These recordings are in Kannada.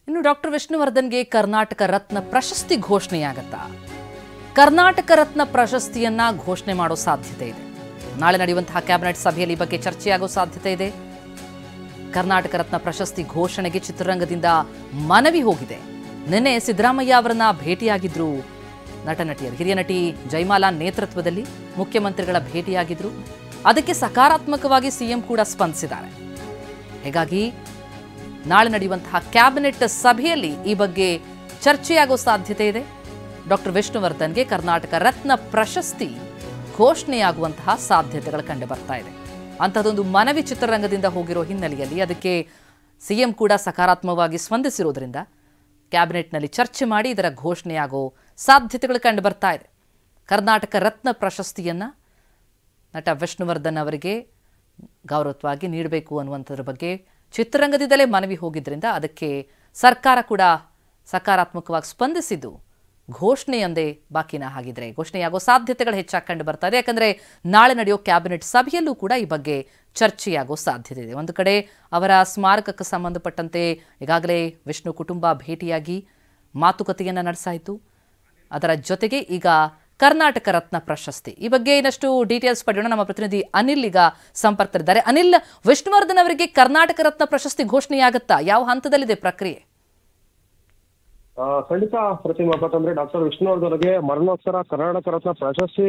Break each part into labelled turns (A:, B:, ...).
A: ಇನ್ನು ಡಾಕ್ಟರ್ ವಿಷ್ಣುವರ್ಧನ್ಗೆ ಕರ್ನಾಟಕ ರತ್ನ ಪ್ರಶಸ್ತಿ ಘೋಷಣೆಯಾಗುತ್ತಾ? ಕರ್ನಾಟಕ ರತ್ನ ಪ್ರಶಸ್ತಿಯನ್ನ ಘೋಷಣೆ ಮಾಡೋ ಸಾಧ್ಯತೆ ಇದೆ. ನಾಳೆ ನಡೆಯುವಂತಹ ಕ್ಯಾಬಿನೆಟ್ ಸಭೆಯಲ್ಲಿ ಈ ಬಗ್ಗೆ ಚರ್ಚೆಯಾಗೋ ಸಾಧ್ಯತೆ ಇದೆ. ಕರ್ನಾಟಕ ರತ್ನ ಪ್ರಶಸ್ತಿ ಘೋಷಣೆಗೆ ಚಿತ್ರರಂಗದಿಂದ ಮನವಿ ಹೋಗಿದೆ. ನಿನ್ನೆ ಸಿದ್ದರಾಮಯ್ಯ ಅವರನ್ನ ಭೇಟಿಯಾಗಿದ್ರು ನಟ ನಟಿಯರು. ಹಿರಿಯ ನಟಿ ಜಯಮಾಲಾ ನೇತೃತ್ವದಲ್ಲಿ ಮುಖ್ಯಮಂತ್ರಿಗಳ ಭೇಟಿಯಾಗಿದ್ರು. ಅದಕ್ಕೆ ಸಕಾರಾತ್ಮಕವಾಗಿ ಸಿಎಂ ಕೂಡ ಸ್ಪಂದಿಸಿದ್ದಾರೆ. ಹೀಗಾಗಿ ನಾಳೆ ನಡೆಯುವಂತಹ ಕ್ಯಾಬಿನೆಟ್ ಸಭೆಯಲ್ಲಿ ಈ ಬಗ್ಗೆ ಚರ್ಚೆಯಾಗೋ ಸಾಧ್ಯತೆ ಇದೆ. ಡಾಕ್ಟರ್ ವಿಷ್ಣುವರ್ಧನ್ಗೆ ಕರ್ನಾಟಕ ರತ್ನ ಪ್ರಶಸ್ತಿ ಘೋಷಣೆಯಾಗುವಂತಹ ಸಾಧ್ಯತೆಗಳು ಕಂಡು ಬರ್ತಾ ಇದೆ. ಅಂಥದ್ದೊಂದು ಮನವಿ ಚಿತ್ರರಂಗದಿಂದ ಹೋಗಿರೋ ಹಿನ್ನೆಲೆಯಲ್ಲಿ ಅದಕ್ಕೆ ಸಿಎಂ ಕೂಡ ಸಕಾರಾತ್ಮಕವಾಗಿ ಸ್ಪಂದಿಸಿರೋದ್ರಿಂದ ಕ್ಯಾಬಿನೆಟ್ನಲ್ಲಿ ಚರ್ಚೆ ಮಾಡಿ ಇದರ ಘೋಷಣೆಯಾಗೋ ಸಾಧ್ಯತೆಗಳು ಕಂಡು ಬರ್ತಾ ಇದೆ. ಕರ್ನಾಟಕ ರತ್ನ ಪ್ರಶಸ್ತಿಯನ್ನ ನಟ ವಿಷ್ಣುವರ್ಧನ್ ಅವರಿಗೆ ಗೌರವವಾಗಿ ನೀಡಬೇಕು ಅನ್ನುವಂಥದ್ರ ಬಗ್ಗೆ ಚಿತ್ರರಂಗದಿಂದಲೇ ಮನವಿ ಹೋಗಿದ್ದರಿಂದ ಅದಕ್ಕೆ ಸರ್ಕಾರ ಕೂಡ ಸಕಾರಾತ್ಮಕವಾಗಿ ಸ್ಪಂದಿಸಿದ್ದು ಘೋಷಣೆಯೊಂದೇ ಬಾಕಿನ ಹಾಗಿದ್ರೆ ಘೋಷಣೆಯಾಗೋ ಸಾಧ್ಯತೆಗಳು ಹೆಚ್ಚಾಗಿ ಕಂಡು ಬರ್ತಾ ಇದೆ. ಯಾಕಂದರೆ ನಾಳೆ ನಡೆಯೋ ಕ್ಯಾಬಿನೆಟ್ ಸಭೆಯಲ್ಲೂ ಕೂಡ ಈ ಬಗ್ಗೆ ಚರ್ಚೆಯಾಗೋ ಸಾಧ್ಯತೆ ಇದೆ. ಒಂದು ಕಡೆ ಅವರ ಸ್ಮಾರಕಕ್ಕೆ ಸಂಬಂಧಪಟ್ಟಂತೆ ಈಗಾಗಲೇ ವಿಷ್ಣು ಕುಟುಂಬ ಭೇಟಿಯಾಗಿ ಮಾತುಕತೆಯನ್ನು ನಡೆಸಾಯಿತು. ಅದರ ಜೊತೆಗೆ ಈಗ ಕರ್ನಾಟಕ ರತ್ನ ಪ್ರಶಸ್ತಿ ಈ ಬಗ್ಗೆ ಇನ್ನಷ್ಟು ಡೀಟೇಲ್ಸ್ ಪಡೆಯೋಣ. ನಮ್ಮ ಪ್ರತಿನಿಧಿ ಅನಿಲ್ ಈಗ ಸಂಪರ್ಕದಲ್ಲಿದ್ದಾರೆ. ಅನಿಲ್, ವಿಷ್ಣುವರ್ಧನ್ ಅವರಿಗೆ ಕರ್ನಾಟಕ ರತ್ನ ಪ್ರಶಸ್ತಿ ಘೋಷಣೆಯಾಗುತ್ತಾ? ಯಾವ ಹಂತದಲ್ಲಿದೆ ಪ್ರಕ್ರಿಯೆ?
B: ಖಂಡಿತ ಪ್ರತಿಮಾ. ಯಾಕಂದ್ರೆ ಡಾಕ್ಟರ್ ವಿಷ್ಣುವರ್ಧನ್ಗೆ ಮರಣೋತ್ತರ ಕರ್ನಾಟಕ ರತ್ನ ಪ್ರಶಸ್ತಿ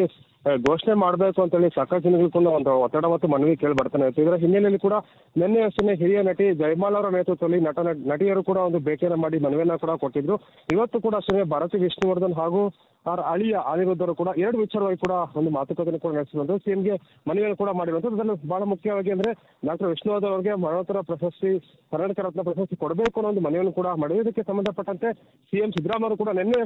B: ಘೋಷಣೆ ಮಾಡಬೇಕು ಅಂತೇಳಿ ಸಾಕಷ್ಟು ಜನಗಳು ಕೂಡ ಒಂದು ಒತ್ತಡ ಮತ್ತು ಮನವಿ ಕೇಳಿ ಬರ್ತಾನೆ ಇತ್ತು. ಇದರ ಹಿನ್ನೆಲೆಯಲ್ಲಿ ಕೂಡ ನಿನ್ನೆ ಅಷ್ಟೇ ಹಿರಿಯ ನಟಿ ಜಯಮಾಲಾ ಅವರ ನೇತೃತ್ವದಲ್ಲಿ ನಟಿಯರು ಕೂಡ ಒಂದು ಭೇಟಿಯನ್ನು ಮಾಡಿ ಮನವಿಯನ್ನ ಕೂಡ ಕೊಟ್ಟಿದ್ರು. ಇವತ್ತು ಕೂಡ ಅಷ್ಟೇ ಭಾರತಿ ವಿಷ್ಣುವರ್ಧನ್ ಹಾಗೂ ಅವರ ಅಳಿಯ ಅನಿರುದ್ಧರು ಕೂಡ ಎರಡು ವಿಚಾರವಾಗಿ ಕೂಡ ಒಂದು ಮಾತುಕತೆಯನ್ನು ಕೂಡ ನಡೆಸಿರುವಂತ ಸಿಎಂಗೆ ಮನವಿಯನ್ನು ಕೂಡ ಮಾಡಿರುವಂತದ್ದು. ಅದನ್ನು ಬಹಳ ಮುಖ್ಯವಾಗಿ ಅಂದ್ರೆ ಡಾಕ್ಟರ್ ವಿಷ್ಣುವರ್ಧನ್ ಅವರಿಗೆ ಮರಣೋತ್ತರ ಪ್ರಶಸ್ತಿ ಕರ್ನಾಟಕ ರತ್ನ ಪ್ರಶಸ್ತಿ ಕೊಡಬೇಕು ಅನ್ನೋ ಒಂದು ಮನವಿಯನ್ನು ಕೂಡ ಮಾಡಿದ್ರು. ಇದಕ್ಕೆ ಸಂಬಂಧಪಟ್ಟಂತೆ ಸಿಎಂ ಸಿದ್ದರಾಮಯ್ಯ ಕೂಡ ನಿನ್ನೆ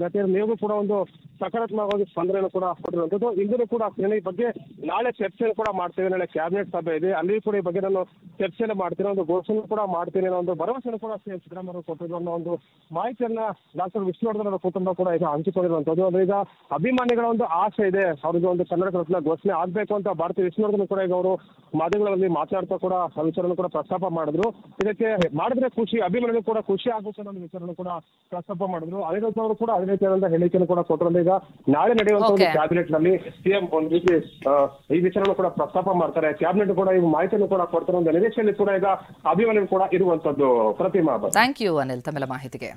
B: ನಟಿಯರು ನೀವು ಕೂಡ ಒಂದು ಸಕಾರಾತ್ಮಕವಾಗಿ ಸ್ಪಂದನೆಯನ್ನು ಕೂಡ ಕೊಟ್ಟಿರುವಂತದ್ದು. ಇಂದಿನ ಕೂಡ ಈ ಬಗ್ಗೆ ನಾಳೆ ಚರ್ಚೆಯನ್ನು ಕೂಡ ಮಾಡ್ತೇವೆ. ನಾಳೆ ಕ್ಯಾಬಿನೆಟ್ ಸಭೆ ಇದೆ, ಅಲ್ಲಿ ಕೂಡ ಈ ಬಗ್ಗೆ ನಾನು ಚರ್ಚೆಯನ್ನು ಮಾಡ್ತೀನಿ, ಒಂದು ಘೋಷಣೆ ಕೂಡ ಮಾಡ್ತೀನಿ ಅನ್ನೋ ಒಂದು ಭರವಸೆಯನ್ನು ಕೂಡ ಸಿಎಂ ಸಿದ್ದರಾಮಯ್ಯ ಕೊಟ್ಟಿದ್ರು ಅನ್ನೋ ಒಂದು ಮಾಹಿತಿಯನ್ನ ಡಾಕ್ಟರ್ ವಿಷ್ಣುವರ್ಧನ್ ಅವರ ಕುಟುಂಬ ಕೂಡ ಈಗ ಹಂಚಿಕೊಂಡಿರುವಂತದ್ದು. ಅಂದ್ರೆ ಈಗ ಅಭಿಮಾನಿಗಳ ಒಂದು ಆಸೆ ಇದೆ, ಅವ್ರಿಗೆ ಒಂದು ಕನ್ನಡ ರತ್ನ ಘೋಷಣೆ ಆಗ್ಬೇಕು ಅಂತ ಭಾರತಿ ವಿಷ್ಣುವರ್ಧನ್ ಕೂಡ ಈಗ ಅವರು ಮಾಧ್ಯಮಗಳಲ್ಲಿ ಮಾತನಾಡ್ತಾ ಕೂಡ ಆ ವಿಚಾರವನ್ನು ಕೂಡ ಪ್ರಸ್ತಾಪ ಮಾಡಿದ್ರು. ಇದಕ್ಕೆ ಮಾಡಿದ್ರೆ ಖುಷಿ, ಅಭಿಮಾನಿಗಳು ಕೂಡ ಖುಷಿ ಆಗುತ್ತೆ ಅನ್ನೋ ವಿಚಾರವನ್ನು ಕೂಡ ಪ್ರಸ್ತಾಪ ಮಾಡಿದ್ರು. ಅನಿರುದ್ಧ ಅವರು ಕೂಡ ಅದೇ ರೀತಿಯಾದಂತಹ ಹೇಳಿಕೆಯನ್ನು ಕೂಡ ಕೊಟ್ಟರು. ಈಗ ನಾಳೆ ನಡೆಯುವಂತಹ ಒಂದು ಕ್ಯಾಬಿನೆಟ್ ನಲ್ಲಿ ಸಿಎಂ ಒಂದು ರೀತಿ ಈ ವಿಚಾರವನ್ನು ಕೂಡ ಪ್ರಸ್ತಾಪ ಮಾಡ್ತಾರೆ. ಕ್ಯಾಬಿನೆಟ್ ಕೂಡ ಈ ಮಾಹಿತಿಯನ್ನು ಕೂಡ ಕೊಡ್ತಾರೆ. ಒಂದು ನಿರೀಕ್ಷೆಯಲ್ಲಿ ಕೂಡ ಈಗ ಅಭಿಮಾನಿಗಳು ಕೂಡ ಇರುವಂತದ್ದು. ಪ್ರತಿಮಾ.
A: ಥ್ಯಾಂಕ್ ಯು ಅನಿಲ್ ತಮ್ಮೆಲ್ಲ ಮಾಹಿತಿಗೆ.